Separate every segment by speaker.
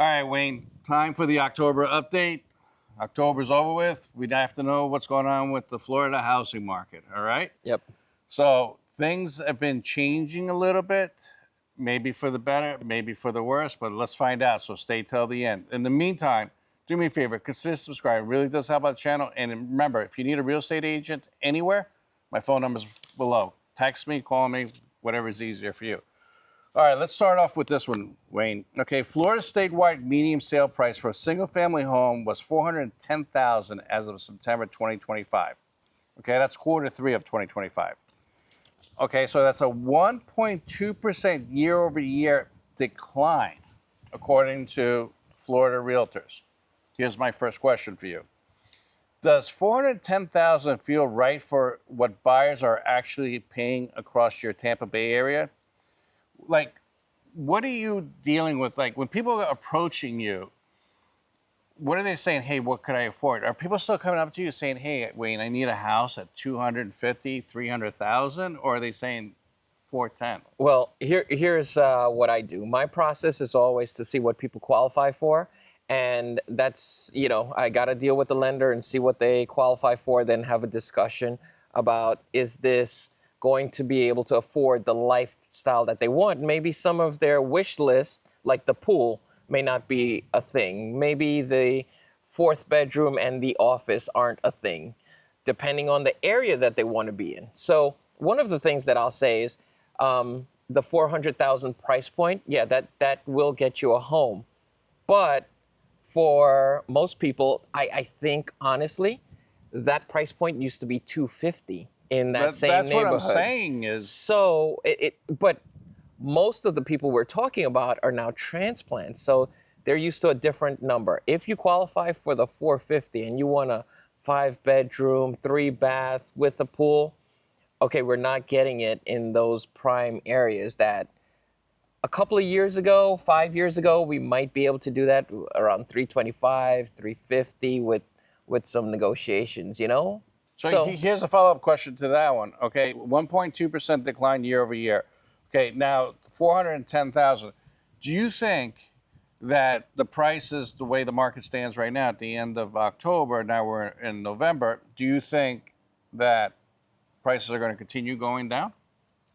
Speaker 1: All right, Wayne, time for the October update. October's over with. We'd have to know what's going on with the Florida housing market, all right?
Speaker 2: Yep.
Speaker 1: So things have been changing a little bit, maybe for the better, maybe for the worse, but let's find out. So stay till the end. In the meantime, do me a favor, consider subscribing. It really does help out the channel. And remember, if you need a real estate agent anywhere, my phone number's below. Text me, call me, whatever is easier for you. All right, let's start off with this one, Wayne. Okay, Florida statewide median sale price for a single-family home was $410,000 as of September 2025. Okay, that's Q3 of 2025. Okay, so that's a 1.2% year-over-year decline, according to Florida realtors. Here's my first question for you. Does $410,000 feel right for what buyers are actually paying across your Tampa Bay area? Like, what are you dealing with? Like, when people are approaching you, what are they saying? Hey, what could I afford? Are people still coming up to you saying, hey, Wayne, I need a house at 250, 300,000? Or are they saying 410?
Speaker 2: Well, here's what I do. My process is always to see what people qualify for. And that's, I got to deal with the lender and see what they qualify for, then have a discussion about, is this going to be able to afford the lifestyle that they want? Maybe some of their wish list, like the pool, may not be a thing. Maybe the fourth bedroom and the office aren't a thing, depending on the area that they want to be in. So one of the things that I'll say is the 400,000 price point, yeah, that will get you a home. But for most people, I think, honestly, that price point used to be 250 in that same
Speaker 1: That's
Speaker 2: neighborhood.
Speaker 1: what I'm saying is.
Speaker 2: So, but most of the people we're talking about are now transplants. So they're used to a different number. If you qualify for the 450 and you want a 5-bedroom, 3-bath with a pool, okay, we're not getting it in those prime areas that a couple of years ago, 5 years ago, we might be able to do that around 325, 350 with some negotiations,
Speaker 1: So here's a follow-up question to that one. Okay, 1.2% decline year over year. Okay, now 410,000. Do you think that the prices, the way the market stands right now at the end of October, now we're in November, do you think that prices are going to continue going down?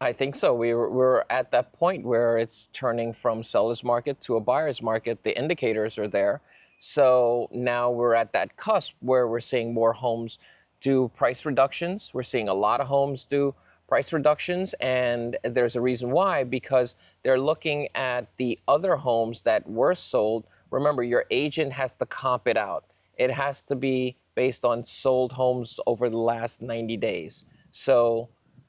Speaker 2: I think so. We're at that point where it's turning from seller's market to a buyer's market. The indicators are there. So now we're at that cusp where we're seeing more homes do price reductions. We're seeing a lot of homes do price reductions, and there's a reason why, because they're looking at the other homes that were sold. Remember, your agent has to comp it out. It has to be based on sold homes over the last 90 days. So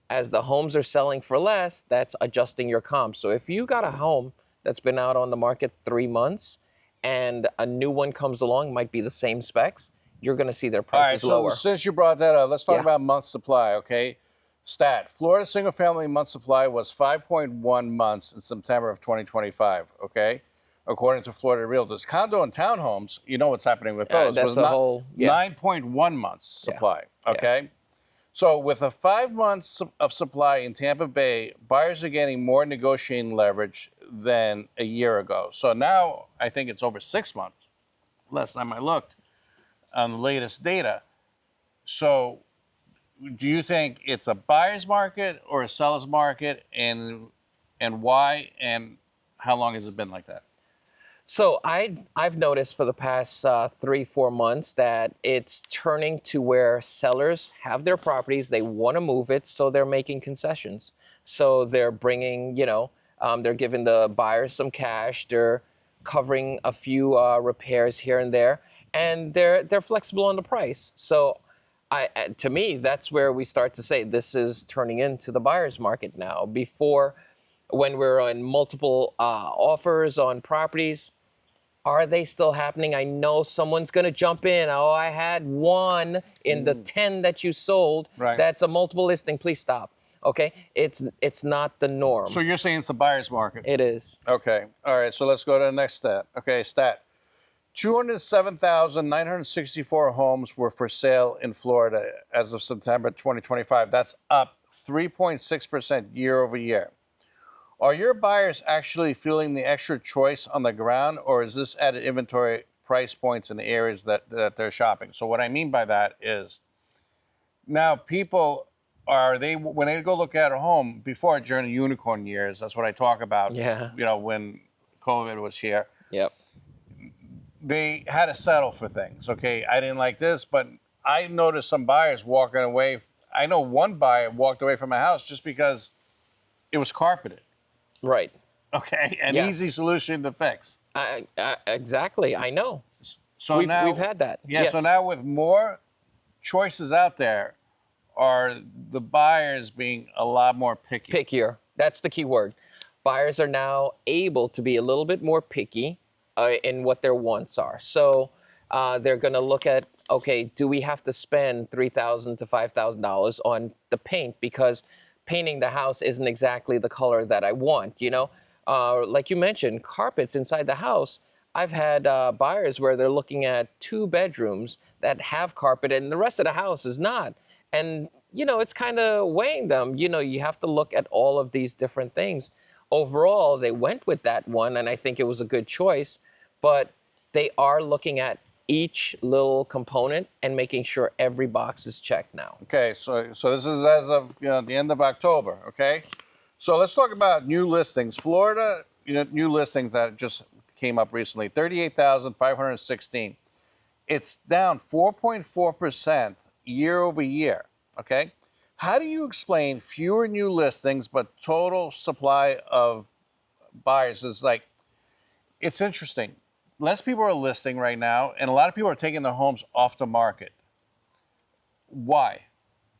Speaker 2: as the homes are selling for less, that's adjusting your comp. So if you got a home that's been out on the market 3 months and a new one comes along, might be the same specs, you're going to see their prices lower.
Speaker 1: All right, so since you brought that up, let's talk about month supply, okay? Stat, Florida single-family month supply was 5.1 months in September of 2025, okay? According to Florida realtors. Condo and townhomes, you know what's happening with those,
Speaker 2: that's
Speaker 1: was
Speaker 2: a whole,
Speaker 1: 9.1 months supply, okay? So with a 5 months of supply in Tampa Bay, buyers are getting more negotiating leverage than a year ago. So now I think it's over 6 months, last time I looked on the latest data. So do you think it's a buyer's market or a seller's market, and why, and how long has it been like that?
Speaker 2: So I've noticed for the past 3-4 months that it's turning to where sellers have their properties, they want to move it, so they're making concessions. So they're bringing, they're giving the buyers some cash, they're covering a few repairs here and there, and they're flexible on the price. So to me, that's where we start to say this is turning into the buyer's market now. Before, when we're on multiple offers on properties, are they still happening? I know someone's going to jump in. Oh, I had one in the 10 that you sold.
Speaker 1: Right.
Speaker 2: That's a multiple listing. Please stop. Okay? It's not the norm.
Speaker 1: So you're saying it's a buyer's market?
Speaker 2: It is.
Speaker 1: Okay. All right. So let's go to the next stat. Okay, stat. 207,964 homes were for sale in Florida as of September 2025. That's up 3.6% year over year. Are your buyers actually feeling the extra choice on the ground, or is this at inventory price points in the areas that they're shopping? So what I mean by that is now people are they when they go look at a home before during the unicorn years, that's what I talk about,
Speaker 2: Yeah.
Speaker 1: when COVID was here,
Speaker 2: Yep.
Speaker 1: they had to settle for things. Okay, I didn't like this, but I noticed some buyers walking away. I know one buyer walked away from a house just because it was carpeted.
Speaker 2: Right.
Speaker 1: Okay, an easy
Speaker 2: Yes.
Speaker 1: solution to fix.
Speaker 2: Exactly. I know.
Speaker 1: So
Speaker 2: We've
Speaker 1: now,
Speaker 2: had that.
Speaker 1: yeah, so
Speaker 2: Yes.
Speaker 1: now with more choices out there, are the buyers being a lot more picky?
Speaker 2: Pickier. That's the key word. Buyers are now able to be a little bit more picky in what their wants are. So they're going to look at, okay, do we have to spend $3,000 to $5,000 on the paint because painting the house isn't exactly the color that I want? Like you mentioned, carpets inside the house. I've had buyers where they're looking at 2 bedrooms that have carpet and the rest of the house is not. And, it's kind of weighing them. You have to look at all of these different things. Overall, they went with that one, and I think it was a good choice. But they are looking at each little component and making sure every box is checked now.
Speaker 1: Okay, so this is as of the end of October. Okay, so let's talk about new listings. Florida, new listings that just came up recently, 38,516. It's down 4.4% year over year. Okay, how do you explain fewer new listings but total supply of buyers is like? It's interesting. Less people are listing right now, and a lot of people are taking their homes off the market. Why?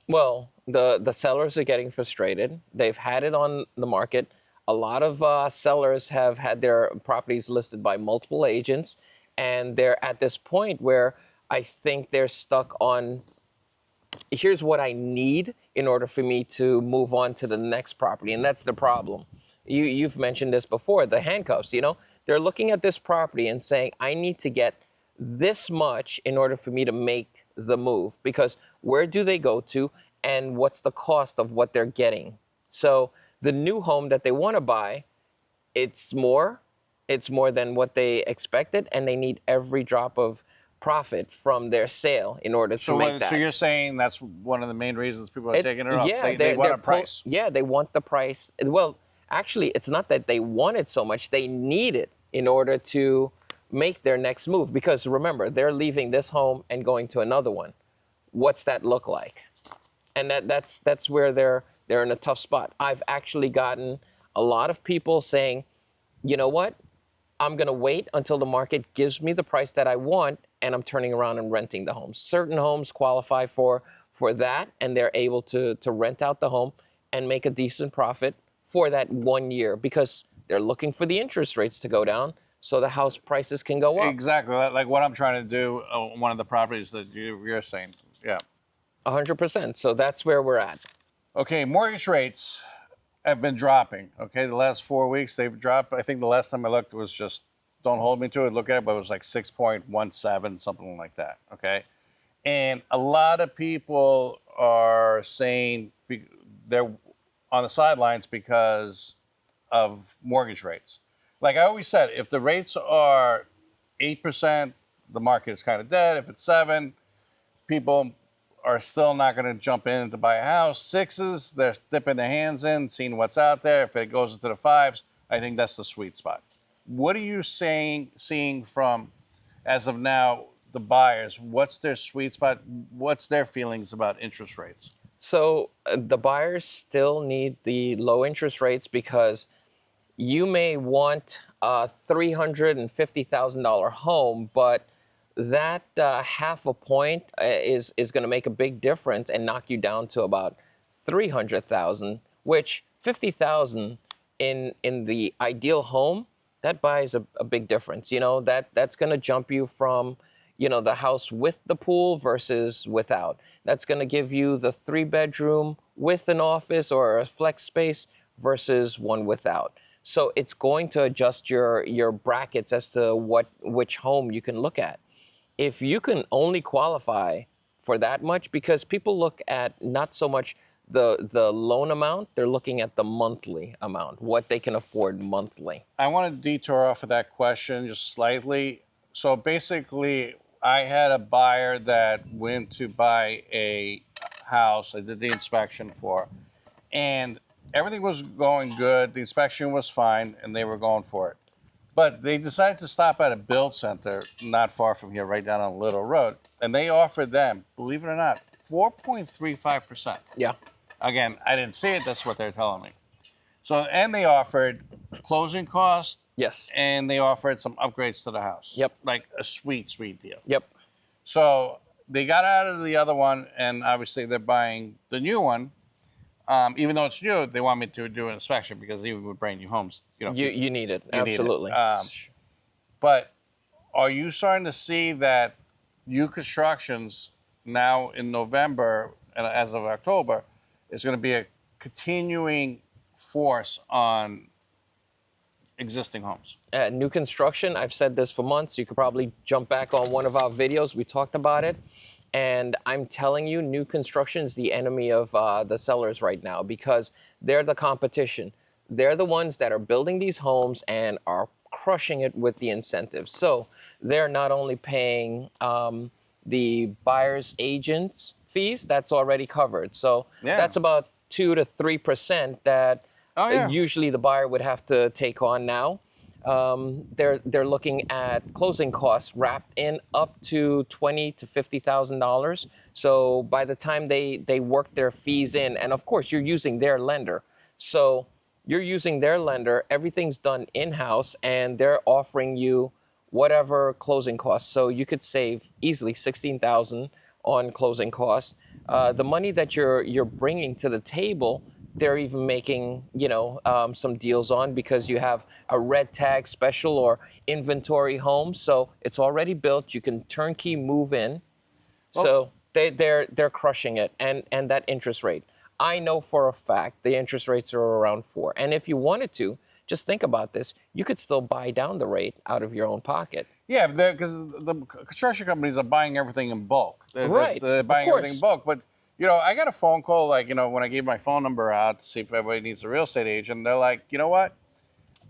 Speaker 2: Well, the sellers are getting frustrated. They've had it on the market. A lot of sellers have had their properties listed by multiple agents, and they're at this point where I think they're stuck on, here's what I need in order for me to move on to the next property. And that's the problem. You've mentioned this before, the handcuffs, they're looking at this property and saying, I need to get this much in order for me to make the move, because where do they go to and what's the cost of what they're getting? So the new home that they want to buy, it's more, it's more than what they expected, and they need every drop of profit from their sale in order to make that.
Speaker 1: So you're saying that's one of the main reasons people are taking it off.
Speaker 2: Yeah,
Speaker 1: They want a price.
Speaker 2: Yeah, they want the price. Well, actually, it's not that they want it so much; they need it in order to make their next move. Because remember, they're leaving this home and going to another one. What's that look like? And that's where they're in a tough spot. I've actually gotten a lot of people saying, you know what? I'm going to wait until the market gives me the price that I want, and I'm turning around and renting the home. Certain homes qualify for that, and they're able to rent out the home and make a decent profit for that 1 year because they're looking for the interest rates to go down so the house prices can go up.
Speaker 1: Exactly, like what I'm trying to do on one of the properties that you're saying. Yeah.
Speaker 2: 100%. So that's where we're at.
Speaker 1: Okay, mortgage rates have been dropping. Okay, the last 4 weeks they've dropped. I think the last time I looked it was just, don't hold me to it, look at it, but it was like 6.17, something like that. Okay, and a lot of people are saying they're on the sidelines because of mortgage rates. Like I always said, if the rates are 8%, the market is kind of dead. If it's 7, people are still not going to jump in to buy a house. 6s, they're dipping their hands in, seeing what's out there. If it goes into the 5s, I think that's the sweet spot. What are you seeing from, as of now, the buyers? What's their sweet spot? What's their feelings about interest rates?
Speaker 2: So the buyers still need the low interest rates because you may want a $350,000 home, but that half a point is going to make a big difference and knock you down to about 300,000, which 50,000 in the ideal home, that buys a big difference. That's going to jump you from the house with the pool versus without. That's going to give you the 3-bedroom with an office or a flex space versus one without. So it's going to adjust your brackets as to which home you can look at. If you can only qualify for that much, because people look at not so much the loan amount, they're looking at the monthly amount, what they can afford monthly.
Speaker 1: I want to detour off of that question just slightly. So basically, I had a buyer that went to buy a house. I did the inspection for, and everything was going good. The inspection was fine, and they were going for it. But they decided to stop at a build center not far from here, right down on Little Road, and they offered them, believe it or not, 4.35%.
Speaker 2: Yeah.
Speaker 1: Again, I didn't see it. That's what they're telling me. So, and they offered closing costs,
Speaker 2: Yes.
Speaker 1: and they offered some upgrades to the house.
Speaker 2: Yep.
Speaker 1: Like a sweet, sweet deal.
Speaker 2: Yep.
Speaker 1: So they got out of the other one, and obviously they're buying the new one. Even though it's new, they want me to do an inspection because even with brand new homes,
Speaker 2: You need it.
Speaker 1: you need it.
Speaker 2: Absolutely.
Speaker 1: But are you starting to see that new constructions now in November and as of October is going to be a continuing force on existing homes?
Speaker 2: New construction, I've said this for months. You could probably jump back on one of our videos. We talked about it. And I'm telling you, new construction is the enemy of the sellers right now because they're the competition. They're the ones that are building these homes and are crushing it with the incentives. So they're not only paying the buyer's agents fees, that's already covered. So that's about 2 to 3% that usually the buyer would have to take on now. They're looking at closing costs wrapped in up to $20,000 to $50,000. So by the time they work their fees in, and of course you're using their lender, so you're using their lender, everything's done in-house, and they're offering you whatever closing costs. So you could save easily $16,000 on closing costs. The money that you're bringing to the table, they're even making, some deals on because you have a red tag special or inventory home. So it's already built. You can turnkey move in. So they're crushing it. And that interest rate, I know for a fact the interest rates are around 4. And if you wanted to, just think about this. You could still buy down the rate out of your own pocket.
Speaker 1: Yeah, because the construction companies are buying everything in bulk. They're buying everything in bulk. But, I got a phone call, when I gave my phone number out to see if everybody needs a real estate agent. They're like, you know what?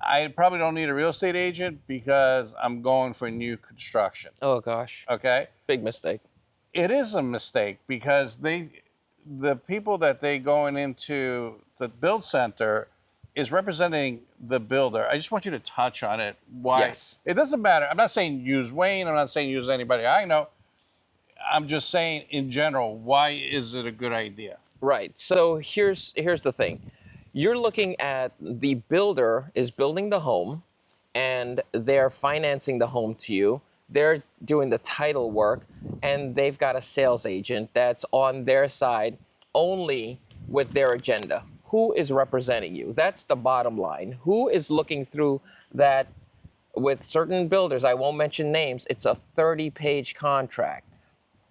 Speaker 1: I probably don't need a real estate agent because I'm going for new construction.
Speaker 2: Oh, gosh.
Speaker 1: Okay?
Speaker 2: Big mistake.
Speaker 1: It is a mistake because the people that they going into the build center is representing the builder. I just want you to touch on it. Why?
Speaker 2: Yes.
Speaker 1: It doesn't matter. I'm not saying use Wayne. I'm not saying use anybody I know. I'm just saying in general, why is it a good idea?
Speaker 2: Right. So here's the thing. You're looking at the builder is building the home and they're financing the home to you. They're doing the title work and they've got a sales agent that's on their side only with their agenda. Who is representing you? That's the bottom line. Who is looking through that? With certain builders, I won't mention names, it's a 30-page contract.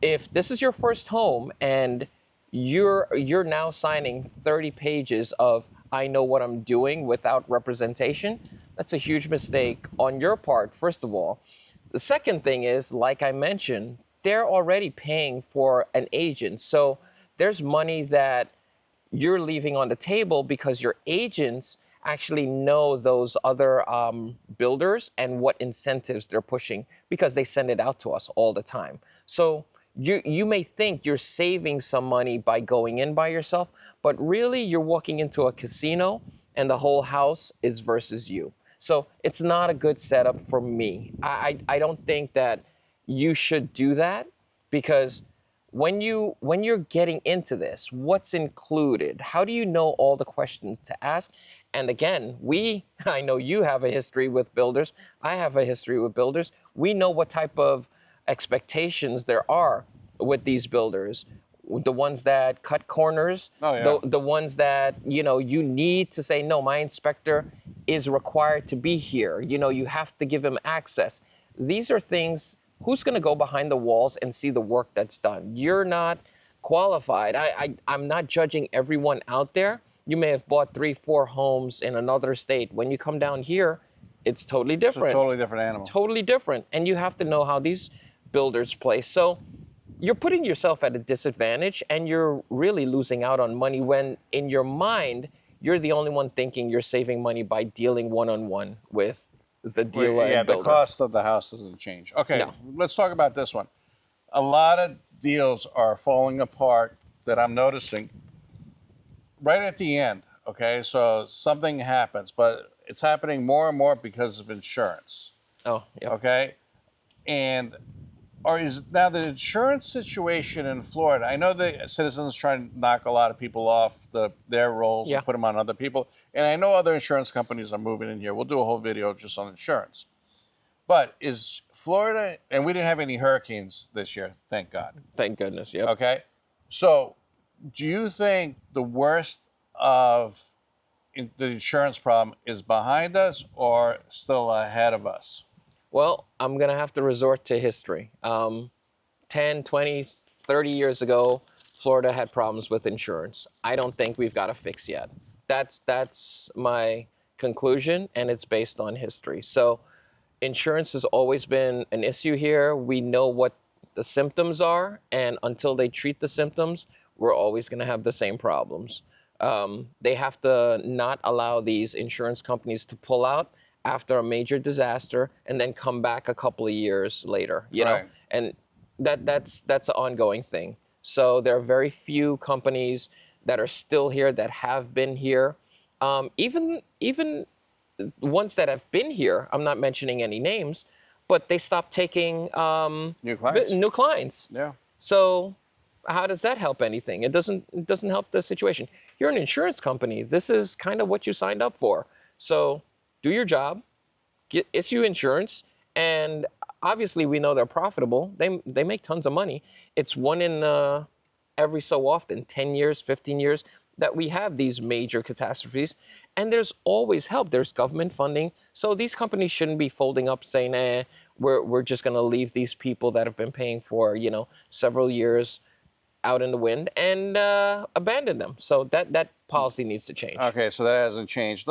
Speaker 2: If this is your first home and you're now signing 30 pages of I know what I'm doing without representation, that's a huge mistake on your part, first of all. The second thing is, like I mentioned, they're already paying for an agent. So there's money that you're leaving on the table because your agents actually know those other builders and what incentives they're pushing because they send it out to us all the time. So you may think you're saving some money by going in by yourself, but really you're walking into a casino and the whole house is versus you. So it's not a good setup for me. I don't think that you should do that because when you're getting into this, what's included? How do you know all the questions to ask? And again, I know you have a history with builders. I have a history with builders. We know what type of expectations there are with these builders. The ones that cut corners, the ones that, you need to say, no, my inspector is required to be here. You have to give him access. These are things. Who's going to go behind the walls and see the work that's done? You're not qualified. I'm not judging everyone out there. You may have bought 3-4 homes in another state. When you come down here, it's totally different.
Speaker 1: It's a totally different animal.
Speaker 2: Totally different. And you have to know how these builders play. So you're putting yourself at a disadvantage, and you're really losing out on money when in your mind you're the only one thinking you're saving money by dealing one-on-one with the
Speaker 1: Well,
Speaker 2: dealer
Speaker 1: yeah,
Speaker 2: and
Speaker 1: the
Speaker 2: builder.
Speaker 1: cost of the house doesn't change. Okay,
Speaker 2: No.
Speaker 1: let's talk about this one. A lot of deals are falling apart that I'm noticing right at the end. Okay, so something happens, but it's happening more and more because of insurance.
Speaker 2: Oh, yep.
Speaker 1: Okay, and or is now the insurance situation in Florida? I know the Citizens trying to knock a lot of people off their roles
Speaker 2: Yeah.
Speaker 1: and put them on other people, and I know other insurance companies are moving in here. We'll do a whole video just on insurance. But is Florida, and we didn't have any hurricanes this year, thank God.
Speaker 2: Thank goodness. Yep.
Speaker 1: Okay, so do you think the worst of the insurance problem is behind us or still ahead of us?
Speaker 2: Well, I'm going to have to resort to history. 10, 20, 30 years ago, Florida had problems with insurance. I don't think we've got a fix yet. That's my conclusion, and it's based on history. So insurance has always been an issue here. We know what the symptoms are, and until they treat the symptoms, we're always going to have the same problems. They have to not allow these insurance companies to pull out after a major disaster and then come back a couple of years later, you know?
Speaker 1: Right.
Speaker 2: And that's an ongoing thing. So there are very few companies that are still here that have been here. Even ones that have been here, I'm not mentioning any names, but they stopped taking
Speaker 1: New clients.
Speaker 2: new clients.
Speaker 1: Yeah.
Speaker 2: So how does that help anything? It doesn't help the situation. You're an insurance company. This is kind of what you signed up for. So do your job, issue insurance, and obviously we know they're profitable. They make tons of money. It's one in every so often, 10 years, 15 years, that we have these major catastrophes. And there's always help. There's government funding. So these companies shouldn't be folding up saying, we're just going to leave these people that have been paying for, several years out in the wind and abandon them. So that policy needs to change.
Speaker 1: Okay, so that hasn't changed. We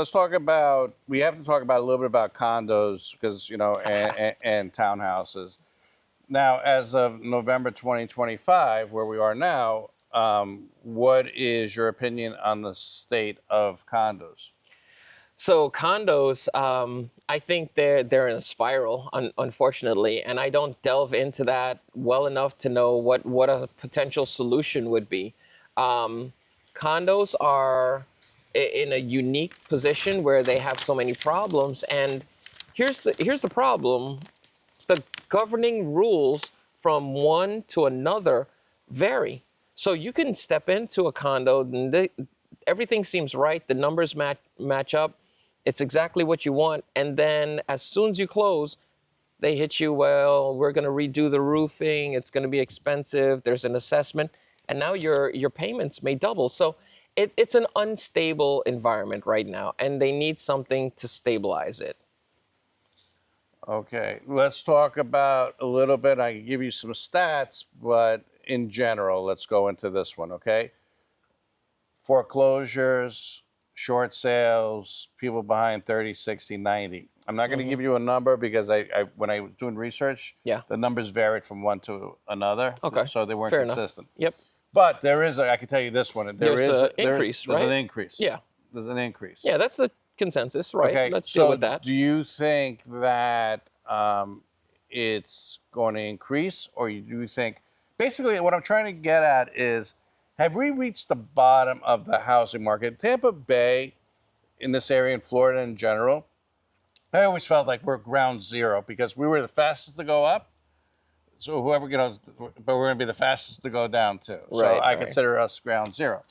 Speaker 1: have to talk about a little bit about condos because, and townhouses. Now, as of November 2025, where we are now, what is your opinion on the state of condos?
Speaker 2: So condos, I think they're in a spiral, unfortunately, and I don't delve into that well enough to know what a potential solution would be. Condos are in a unique position where they have so many problems, and here's the problem: the governing rules from one to another vary. So you can step into a condo and everything seems right, the numbers match up, it's exactly what you want, and then as soon as you close, they hit you, well, we're going to redo the roofing, it's going to be expensive, there's an assessment, and now your payments may double. So it's an unstable environment right now, and they need something to stabilize it.
Speaker 1: Okay, let's talk about a little bit. I can give you some stats, but in general, let's go into this one, okay? Foreclosures, short sales, people behind 30, 60, 90. I'm not going to give you a number because when I was doing research,
Speaker 2: Yeah.
Speaker 1: the numbers varied from one to another.
Speaker 2: Okay.
Speaker 1: So they weren't
Speaker 2: Fair enough.
Speaker 1: consistent.
Speaker 2: Yep.
Speaker 1: But I can tell you this one.
Speaker 2: There's an increase,
Speaker 1: There's
Speaker 2: right?
Speaker 1: an increase.
Speaker 2: Yeah.
Speaker 1: There's an increase.
Speaker 2: Yeah, that's the consensus, right?
Speaker 1: Okay,
Speaker 2: Let's
Speaker 1: so
Speaker 2: deal with that.
Speaker 1: do you think that it's going to increase, or do you think, basically what I'm trying to get at is, have we reached the bottom of the housing market? Tampa Bay, in this area, in Florida in general, I always felt like we're ground zero because we were the fastest to go up. So but we're going to be the fastest to go down too. So
Speaker 2: Right,
Speaker 1: I
Speaker 2: right.
Speaker 1: consider us ground zero.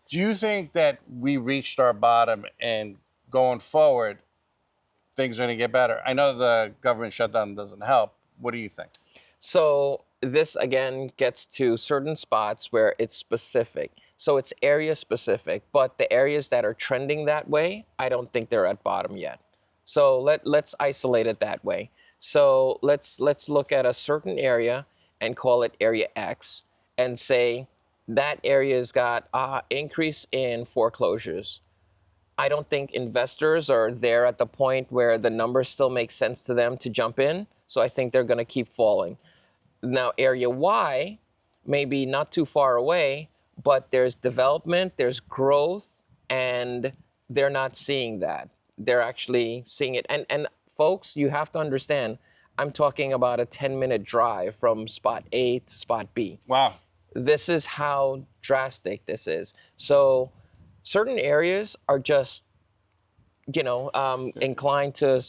Speaker 1: Do you think that we reached our bottom and going forward, things are going to get better? I know the government shutdown doesn't help. What do you think?
Speaker 2: So this again gets to certain spots where it's specific. So it's area specific, but the areas that are trending that way, I don't think they're at bottom yet. So let's isolate it that way. So let's look at a certain area and call it area X and say that area's got increase in foreclosures. I don't think investors are there at the point where the numbers still make sense to them to jump in. So I think they're going to keep falling. Now, area Y maybe not too far away, but there's development, there's growth, and they're not seeing that. They're actually seeing it. And folks, you have to understand, I'm talking about a 10-minute drive from spot A to spot B.
Speaker 1: Wow.
Speaker 2: This is how drastic this is. So certain areas are just, inclined to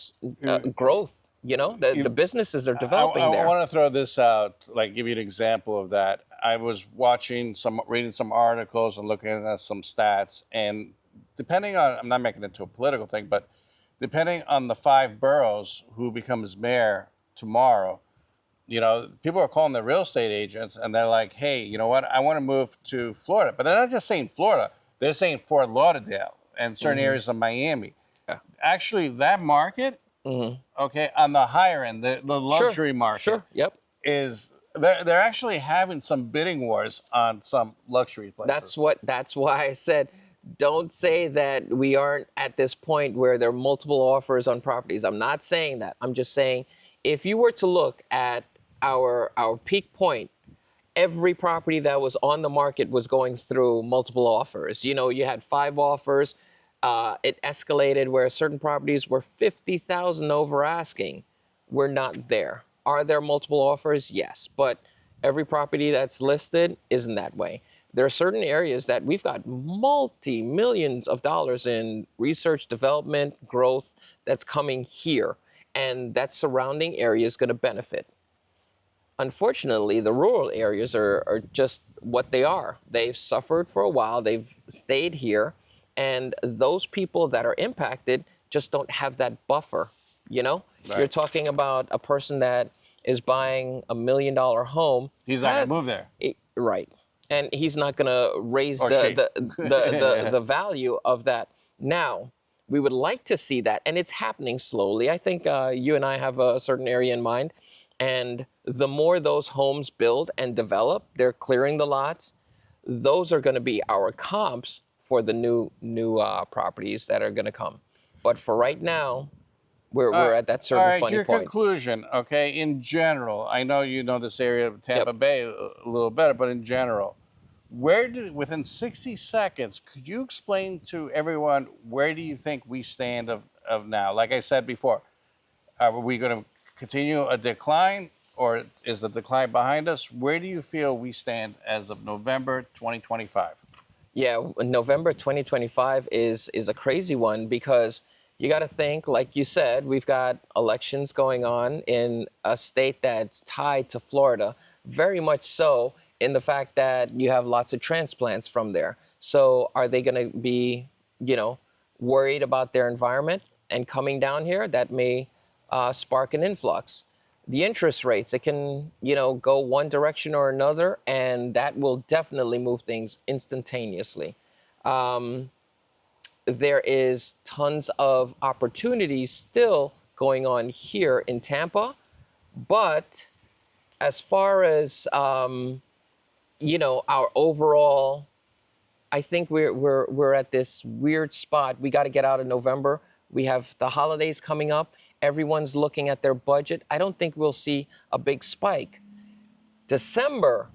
Speaker 2: growth. The businesses are developing
Speaker 1: I
Speaker 2: there.
Speaker 1: want to throw this out, like give you an example of that. I was reading some articles and looking at some stats, and depending on, I'm not making it into a political thing, but depending on the 5 boroughs who becomes mayor tomorrow, people are calling the real estate agents and they're like, hey, you know what? I want to move to Florida. But they're not just saying Florida, they're saying Fort Lauderdale and certain areas of Miami.
Speaker 2: Yeah.
Speaker 1: Actually, that market, okay, on the higher end, the luxury market,
Speaker 2: Sure. Yep.
Speaker 1: is they're actually having some bidding wars on some luxury places.
Speaker 2: That's why I said, don't say that we aren't at this point where there are multiple offers on properties. I'm not saying that. I'm just saying, if you were to look at our peak point, every property that was on the market was going through multiple offers. You had 5 offers. It escalated where certain properties were 50,000 over asking. We're not there. Are there multiple offers? Yes, but every property that's listed isn't that way. There are certain areas that we've got multi-millions of dollars in research, development, growth that's coming here, and that surrounding area is going to benefit. Unfortunately, the rural areas are just what they are. They've suffered for a while, they've stayed here, and those people that are impacted just don't have that buffer.
Speaker 1: Right.
Speaker 2: You're talking about a person that is buying $1 million home.
Speaker 1: He's not going to move there.
Speaker 2: Right. And he's not going to raise
Speaker 1: Or she.
Speaker 2: the value of that. Now, we would like to see that, and it's happening slowly. I think you and I have a certain area in mind. And the more those homes build and develop, they're clearing the lots. Those are going to be our comps for the new properties that are going to come. But for right now, we're at that certain funny
Speaker 1: your
Speaker 2: point.
Speaker 1: conclusion, okay, in general, I know you know this area of Tampa Bay a little better, but in general, within 60 seconds, could you explain to everyone where do you think we stand of now? Like I said before, are we going to continue a decline, or is the decline behind us? Where do you feel we stand as of November 2025?
Speaker 2: Yeah, November 2025 is a crazy one because you got to think, like you said, we've got elections going on in a state that's tied to Florida, very much so in the fact that you have lots of transplants from there. So are they going to be, worried about their environment and coming down here? That may spark an influx. The interest rates, it can, go one direction or another, and that will definitely move things instantaneously. There is tons of opportunities still going on here in Tampa, but as far as our overall, I think we're at this weird spot. We got to get out of November. We have the holidays coming up. Everyone's looking at their budget. I don't think we'll see a big spike. December,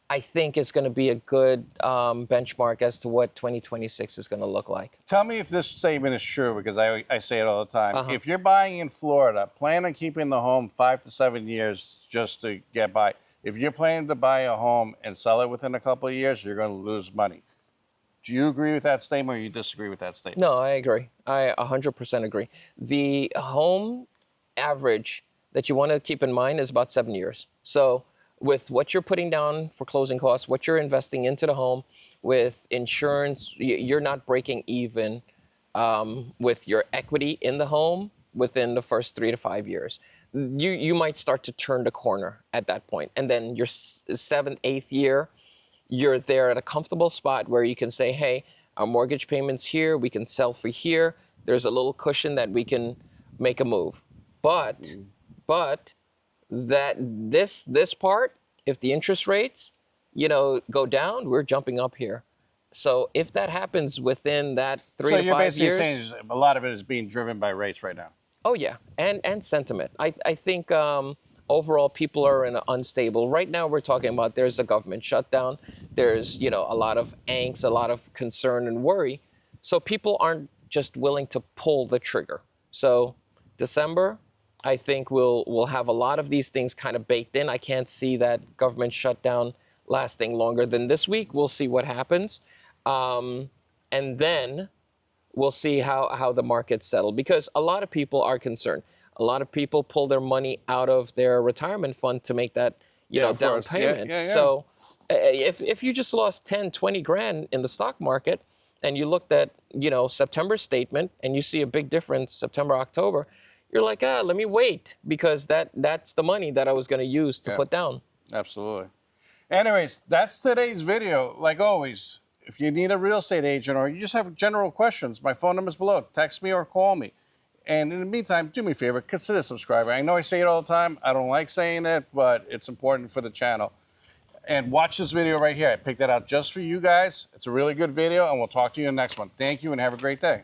Speaker 2: I think, is going to be a good benchmark as to what 2026 is going to look like.
Speaker 1: Tell me if this statement is true, because I say it all the time. If you're buying in Florida, plan on keeping the home 5 to 7 years just to get by. If you're planning to buy a home and sell it within a couple of years, you're going to lose money. Do you agree with that statement, or you disagree with that statement?
Speaker 2: No, I agree. I 100% agree. The home average that you want to keep in mind is about 7 years. So with what you're putting down for closing costs, what you're investing into the home, with insurance, you're not breaking even with your equity in the home within the first 3 to 5 years. You might start to turn the corner at that point. And then your 7th, 8th year, you're there at a comfortable spot where you can say, hey, our mortgage payment's here, we can sell for here. There's a little cushion that we can make a move. But that this part, if the interest rates, go down, we're jumping up here. So if that happens within that 3 to 5 years. So
Speaker 1: you're basically saying a lot of it is being driven by rates right now.
Speaker 2: Oh yeah, and sentiment. I think overall people are in an unstable. Right now we're talking about there's a government shutdown. There's, you know, a lot of angst, a lot of concern and worry. So people aren't just willing to pull the trigger. So December, I think we'll have a lot of these things kind of baked in. I can't see that government shutdown lasting longer than this week. We'll see what happens. And then we'll see how the markets settle, because a lot of people are concerned. A lot of people pull their money out of their retirement fund to make that, you
Speaker 1: Yeah,
Speaker 2: know,
Speaker 1: of
Speaker 2: down
Speaker 1: course. Yeah,
Speaker 2: payment.
Speaker 1: yeah, yeah.
Speaker 2: So if you just lost 10, 20 grand in the stock market and you looked at, you know, September statement and you see a big difference September, October, you're like, let me wait, because that's the money that I was going to use to
Speaker 1: Yeah.
Speaker 2: put down.
Speaker 1: Absolutely. Anyways, that's today's video. Like always, if you need a real estate agent or you just have general questions, my phone number is below. Text me or call me. And in the meantime, do me a favor, consider subscribing. I know I say it all the time. I don't like saying it, but it's important for the channel. And watch this video right here. I picked that out just for you guys. It's a really good video, and we'll talk to you in the next one. Thank you, and have a great day.